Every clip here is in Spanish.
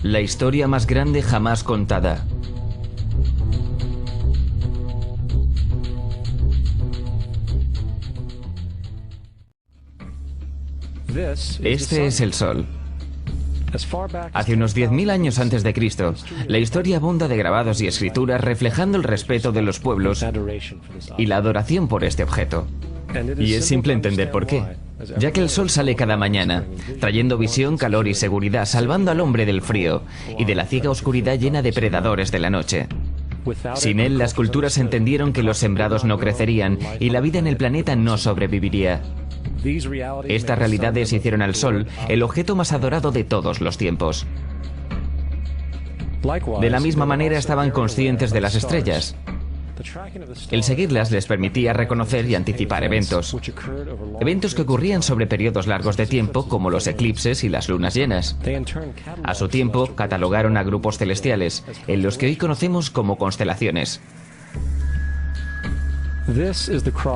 La historia más grande jamás contada. Este es el Sol. Hace unos 10.000 años antes de Cristo, la historia abunda de grabados y escrituras reflejando el respeto de los pueblos y la adoración por este objeto. Y es simple entender por qué. Ya que el sol sale cada mañana, trayendo visión, calor y seguridad, salvando al hombre del frío y de la ciega oscuridad llena de predadores de la noche. Sin él, las culturas entendieron que los sembrados no crecerían y la vida en el planeta no sobreviviría. Estas realidades hicieron al sol el objeto más adorado de todos los tiempos. De la misma manera estaban conscientes de las estrellas. El seguirlas les permitía reconocer y anticipar eventos que ocurrían sobre periodos largos de tiempo, como los eclipses y las lunas llenas. A su tiempo, catalogaron a grupos celestiales, en los que hoy conocemos como constelaciones.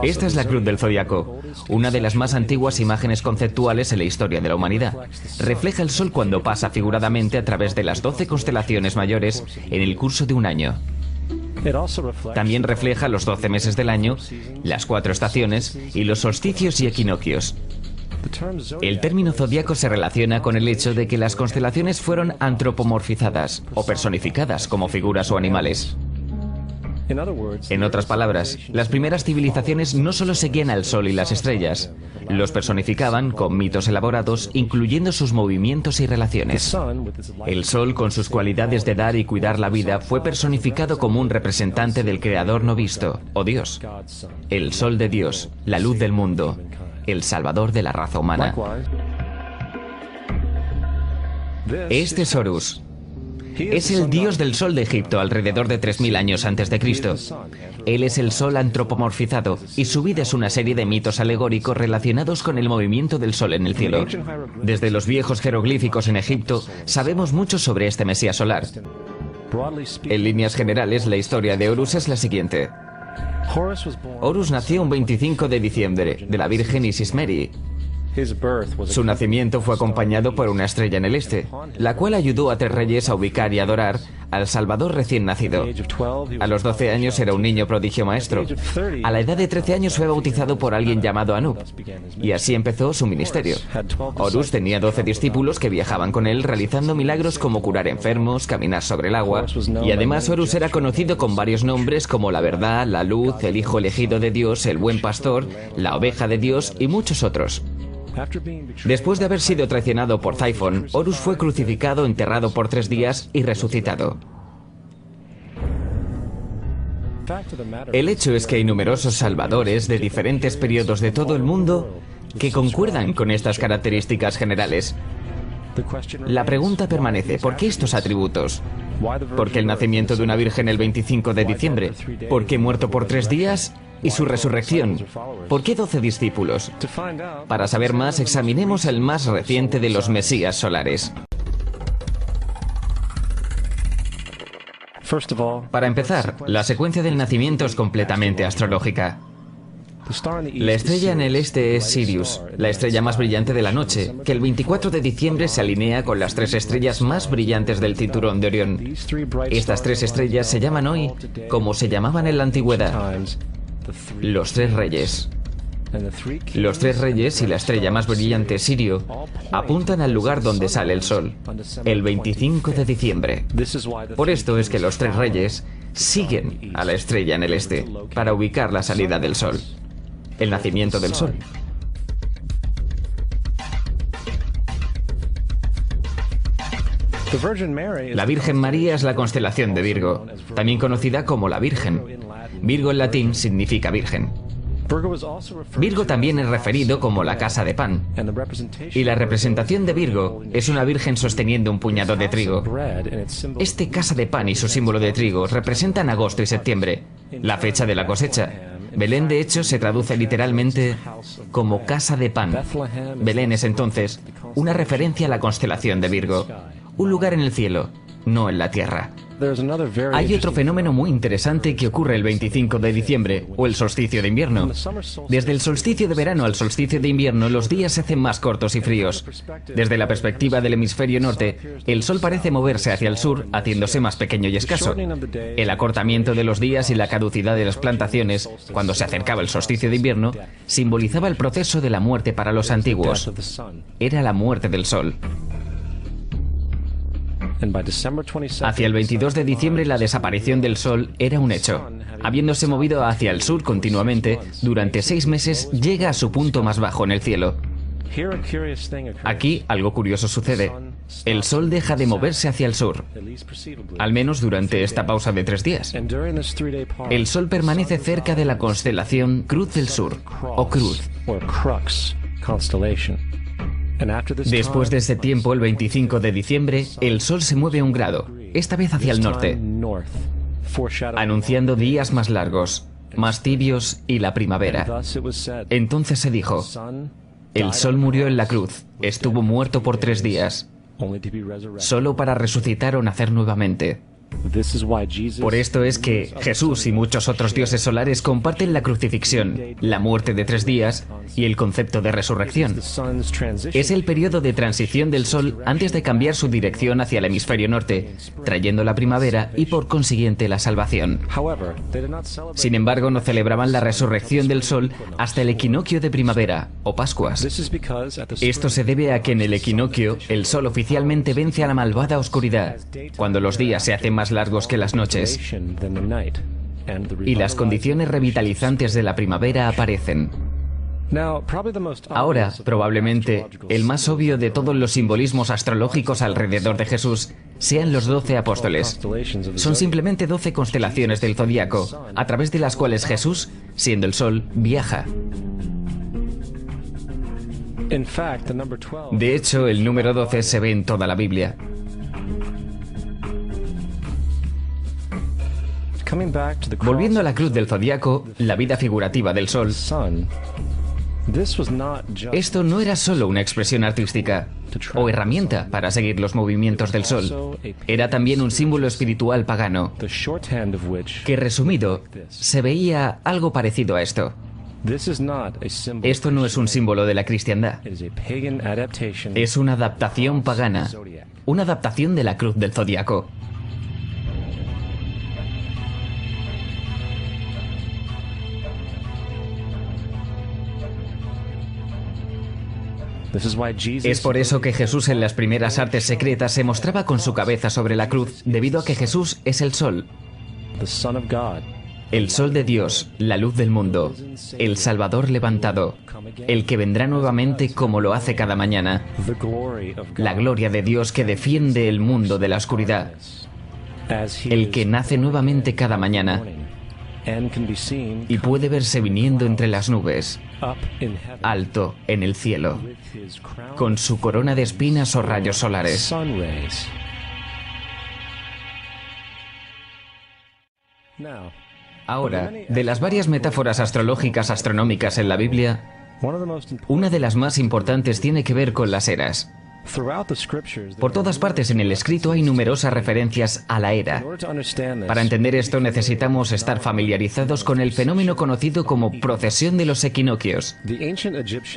Esta es la cruz del zodiaco, una de las más antiguas imágenes conceptuales en la historia de la humanidad. Refleja el sol cuando pasa figuradamente a través de las 12 constelaciones mayores en el curso de un año. También refleja los 12 meses del año, las 4 estaciones y los solsticios y equinoccios. El término zodiaco se relaciona con el hecho de que las constelaciones fueron antropomorfizadas o personificadas como figuras o animales. En otras palabras, las primeras civilizaciones no solo seguían al sol y las estrellas, los personificaban con mitos elaborados, incluyendo sus movimientos y relaciones. El sol, con sus cualidades de dar y cuidar la vida, fue personificado como un representante del Creador no visto, o Dios. El sol de Dios, la luz del mundo, el salvador de la raza humana. Este es Horus. Es el dios del sol de Egipto alrededor de 3.000 años antes de Cristo. Él es el sol antropomorfizado y su vida es una serie de mitos alegóricos relacionados con el movimiento del sol en el cielo. Desde los viejos jeroglíficos en Egipto sabemos mucho sobre este mesías solar. En líneas generales, la historia de Horus es la siguiente. Horus nació un 25 de diciembre de la Virgen Isis Meri. Su nacimiento fue acompañado por una estrella en el este, la cual ayudó a 3 reyes a ubicar y adorar al Salvador recién nacido. A los 12 años era un niño prodigio maestro. A la edad de 13 años fue bautizado por alguien llamado Anub, y así empezó su ministerio. Horus tenía 12 discípulos que viajaban con él realizando milagros como curar enfermos, caminar sobre el agua, y además Horus era conocido con varios nombres como la verdad, la luz, el hijo elegido de Dios, el buen pastor, la oveja de Dios y muchos otros. Después de haber sido traicionado por Typhon, Horus fue crucificado, enterrado por 3 días y resucitado. El hecho es que hay numerosos salvadores de diferentes periodos de todo el mundo que concuerdan con estas características generales. La pregunta permanece, ¿por qué estos atributos? ¿Por qué el nacimiento de una virgen el 25 de diciembre? ¿Por qué muerto por 3 días? ¿Y su resurrección? ¿Por qué 12 discípulos? Para saber más, examinemos el más reciente de los mesías solares. Para empezar, la secuencia del nacimiento es completamente astrológica. La estrella en el este es Sirius, la estrella más brillante de la noche, que el 24 de diciembre se alinea con las 3 estrellas más brillantes del cinturón de Orión. Estas 3 estrellas se llaman hoy como se llamaban en la antigüedad: los 3 reyes. Los 3 reyes y la estrella más brillante, Sirio, apuntan al lugar donde sale el sol, el 25 de diciembre. Por esto es que los 3 reyes siguen a la estrella en el este, para ubicar la salida del sol, el nacimiento del sol. La Virgen María es la constelación de Virgo, también conocida como la Virgen. Virgo en latín significa virgen. Virgo también es referido como la casa de pan. Y la representación de Virgo es una virgen sosteniendo un puñado de trigo. Este casa de pan y su símbolo de trigo representan agosto y septiembre, la fecha de la cosecha. Belén, de hecho, se traduce literalmente como casa de pan. Belén es entonces una referencia a la constelación de Virgo, un lugar en el cielo, no en la Tierra. Hay otro fenómeno muy interesante que ocurre el 25 de diciembre, o el solsticio de invierno. Desde el solsticio de verano al solsticio de invierno, los días se hacen más cortos y fríos. Desde la perspectiva del hemisferio norte, el Sol parece moverse hacia el sur, haciéndose más pequeño y escaso. El acortamiento de los días y la caducidad de las plantaciones, cuando se acercaba el solsticio de invierno, simbolizaba el proceso de la muerte para los antiguos. Era la muerte del Sol. Hacia el 22 de diciembre la desaparición del Sol era un hecho. Habiéndose movido hacia el sur continuamente, durante 6 meses llega a su punto más bajo en el cielo. Aquí algo curioso sucede. El Sol deja de moverse hacia el sur, al menos durante esta pausa de 3 días. El Sol permanece cerca de la constelación Cruz del Sur, o Cruz. Después de ese tiempo, el 25 de diciembre, el Sol se mueve 1 grado, esta vez hacia el norte, anunciando días más largos, más tibios y la primavera. Entonces se dijo: el Sol murió en la cruz, estuvo muerto por 3 días, solo para resucitar o nacer nuevamente. Por esto es que Jesús y muchos otros dioses solares comparten la crucifixión, la muerte de 3 días y el concepto de resurrección. Es el periodo de transición del Sol antes de cambiar su dirección hacia el hemisferio norte, trayendo la primavera y por consiguiente la salvación. Sin embargo, no celebraban la resurrección del Sol hasta el equinoccio de primavera, o Pascuas. Esto se debe a que en el equinoccio el Sol oficialmente vence a la malvada oscuridad, cuando los días se hacen más largos que las noches y las condiciones revitalizantes de la primavera aparecen. Ahora, probablemente, el más obvio de todos los simbolismos astrológicos alrededor de Jesús sean los 12 apóstoles. Son simplemente 12 constelaciones del zodiaco, a través de las cuales Jesús, siendo el Sol, viaja. De hecho, el número 12 se ve en toda la Biblia. Volviendo a la cruz del zodiaco, la vida figurativa del Sol, esto no era solo una expresión artística o herramienta para seguir los movimientos del Sol. Era también un símbolo espiritual pagano, que resumido, se veía algo parecido a esto. Esto no es un símbolo de la cristiandad. Es una adaptación pagana, una adaptación de la cruz del zodiaco. Es por eso que Jesús en las primeras artes secretas se mostraba con su cabeza sobre la cruz, debido a que Jesús es el Sol. El Sol de Dios, la luz del mundo, el Salvador levantado, el que vendrá nuevamente como lo hace cada mañana, la gloria de Dios que defiende el mundo de la oscuridad, el que nace nuevamente cada mañana y puede verse viniendo entre las nubes, alto en el cielo, con su corona de espinas o rayos solares. Ahora, de las varias metáforas astrológicas astronómicas en la Biblia, una de las más importantes tiene que ver con las eras. Por todas partes en el escrito hay numerosas referencias a la era. Para entender esto necesitamos estar familiarizados con el fenómeno conocido como procesión de los equinoccios.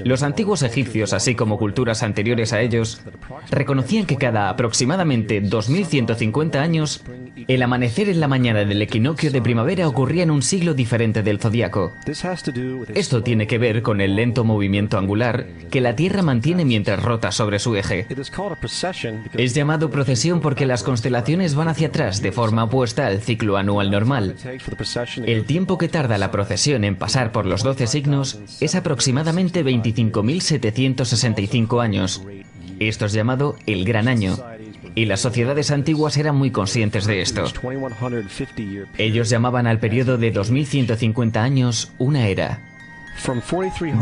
Los antiguos egipcios, así como culturas anteriores a ellos, reconocían que cada aproximadamente 2150 años, el amanecer en la mañana del equinoccio de primavera ocurría en un siglo diferente del zodiaco. Esto tiene que ver con el lento movimiento angular que la Tierra mantiene mientras rota sobre su eje. Es llamado procesión porque las constelaciones van hacia atrás de forma opuesta al ciclo anual normal. El tiempo que tarda la procesión en pasar por los 12 signos es aproximadamente 25.765 años. Esto es llamado el Gran Año, y las sociedades antiguas eran muy conscientes de esto. Ellos llamaban al periodo de 2150 años una era.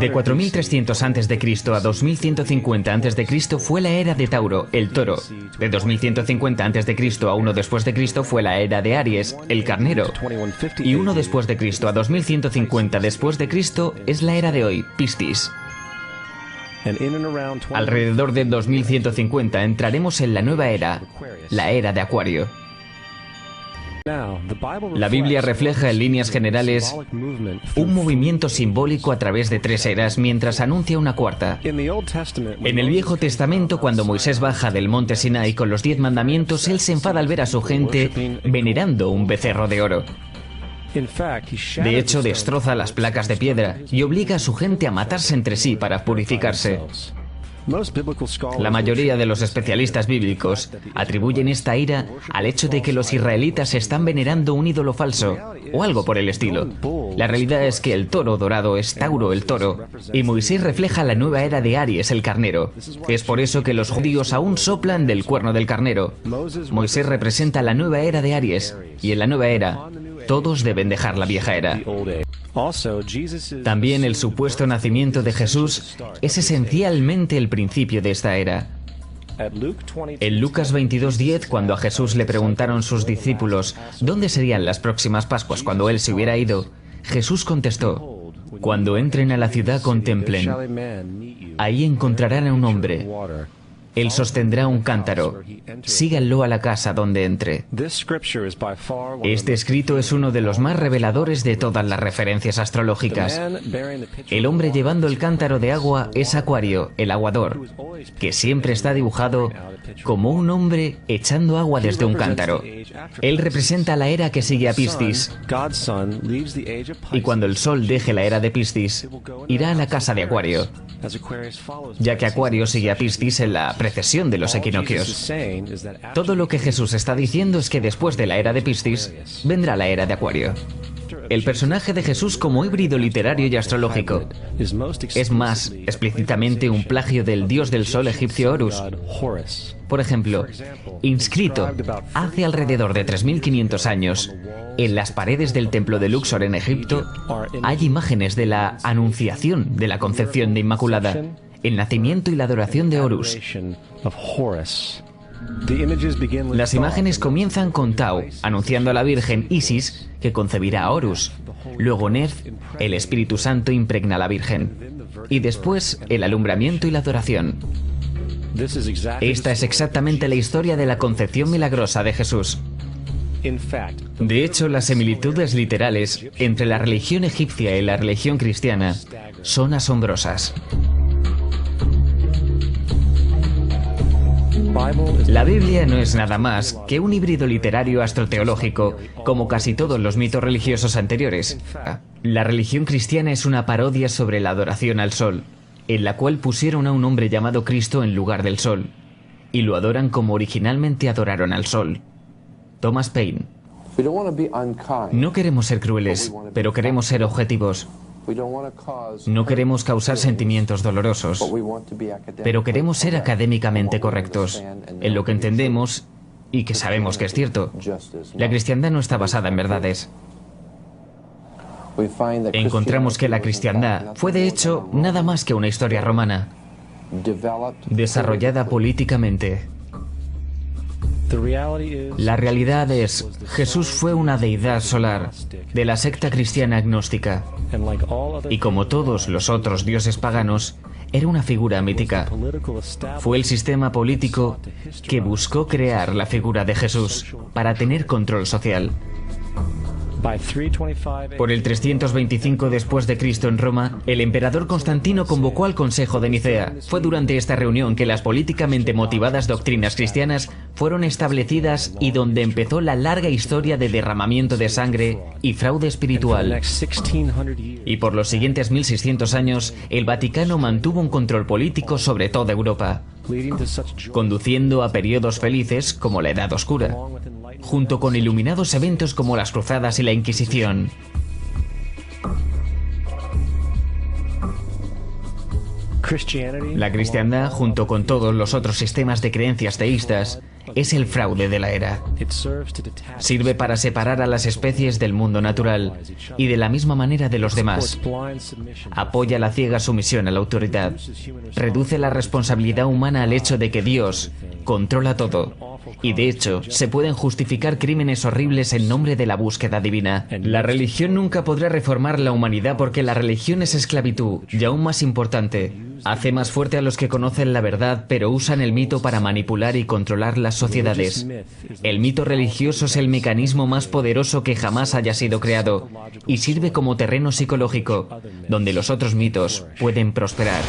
De 4300 a.C. a 2150 a.C. fue la era de Tauro, el toro. De 2150 a.C. a 1 después de Cristo fue la era de Aries, el carnero. Y 1 después de Cristo a 2150 después de Cristo es la era de hoy, Piscis. Alrededor de 2150 entraremos en la nueva era, la era de Acuario. La Biblia refleja en líneas generales un movimiento simbólico a través de 3 eras mientras anuncia una cuarta. En el Viejo Testamento, cuando Moisés baja del monte Sinai con los 10 mandamientos, él se enfada al ver a su gente venerando un becerro de oro. De hecho, destroza las placas de piedra y obliga a su gente a matarse entre sí para purificarse. La mayoría de los especialistas bíblicos atribuyen esta ira al hecho de que los israelitas están venerando un ídolo falso, o algo por el estilo. La realidad es que el toro dorado es Tauro el toro, y Moisés refleja la nueva era de Aries el carnero. Es por eso que los judíos aún soplan del cuerno del carnero. Moisés representa la nueva era de Aries, y en la nueva era, todos deben dejar la vieja era. También el supuesto nacimiento de Jesús es esencialmente el principio de esta era. En Lucas 22:10, cuando a Jesús le preguntaron sus discípulos dónde serían las próximas Pascuas cuando él se hubiera ido, Jesús contestó: cuando entren a la ciudad contemplen, ahí encontrarán a un hombre. Él sostendrá un cántaro. Síganlo a la casa donde entre. Este escrito es uno de los más reveladores de todas las referencias astrológicas. El hombre llevando el cántaro de agua es Acuario, el aguador, que siempre está dibujado como un hombre echando agua desde un cántaro. Él representa la era que sigue a Piscis. Y cuando el sol deje la era de Piscis, irá a la casa de Acuario, ya que Acuario sigue a Piscis en la precesión de los equinoccios. Todo lo que Jesús está diciendo es que después de la era de Piscis, vendrá la era de Acuario. El personaje de Jesús como híbrido literario y astrológico es más explícitamente un plagio del dios del sol egipcio Horus. Por ejemplo, inscrito hace alrededor de 3500 años en las paredes del templo de Luxor en Egipto hay imágenes de la anunciación de la concepción de Inmaculada, el nacimiento y la adoración de Horus. Las imágenes comienzan con Tau, anunciando a la Virgen Isis, que concebirá a Horus. Luego Nef, el Espíritu Santo, impregna a la Virgen. Y después, el alumbramiento y la adoración. Esta es exactamente la historia de la concepción milagrosa de Jesús. De hecho, las similitudes literales entre la religión egipcia y la religión cristiana son asombrosas. La Biblia no es nada más que un híbrido literario astroteológico, como casi todos los mitos religiosos anteriores. La religión cristiana es una parodia sobre la adoración al sol, en la cual pusieron a un hombre llamado Cristo en lugar del sol, y lo adoran como originalmente adoraron al sol. Thomas Paine. No queremos ser crueles, pero queremos ser objetivos. No queremos causar sentimientos dolorosos, pero queremos ser académicamente correctos en lo que entendemos y que sabemos que es cierto. La cristiandad no está basada en verdades. Encontramos que la cristiandad fue de hecho nada más que una historia romana, desarrollada políticamente. La realidad es, Jesús fue una deidad solar de la secta cristiana agnóstica, y como todos los otros dioses paganos, era una figura mítica. Fue el sistema político que buscó crear la figura de Jesús para tener control social. Por el 325 después de Cristo en Roma, el emperador Constantino convocó al Consejo de Nicea. Fue durante esta reunión que las políticamente motivadas doctrinas cristianas fueron establecidas y donde empezó la larga historia de derramamiento de sangre y fraude espiritual. Y por los siguientes 1600 años, el Vaticano mantuvo un control político sobre toda Europa, conduciendo a periodos felices como la Edad Oscura, junto con iluminados eventos como las Cruzadas y la Inquisición. La cristiandad, junto con todos los otros sistemas de creencias teístas, es el fraude de la era. Sirve para separar a las especies del mundo natural y de la misma manera de los demás. Apoya la ciega sumisión a la autoridad. Reduce la responsabilidad humana al hecho de que Dios controla todo Y de hecho, se pueden justificar crímenes horribles en nombre de la búsqueda divina. La religión nunca podrá reformar la humanidad porque la religión es esclavitud, y aún más importante, hace más fuerte a los que conocen la verdad pero usan el mito para manipular y controlar las sociedades. El mito religioso es el mecanismo más poderoso que jamás haya sido creado y sirve como terreno psicológico, donde los otros mitos pueden prosperar.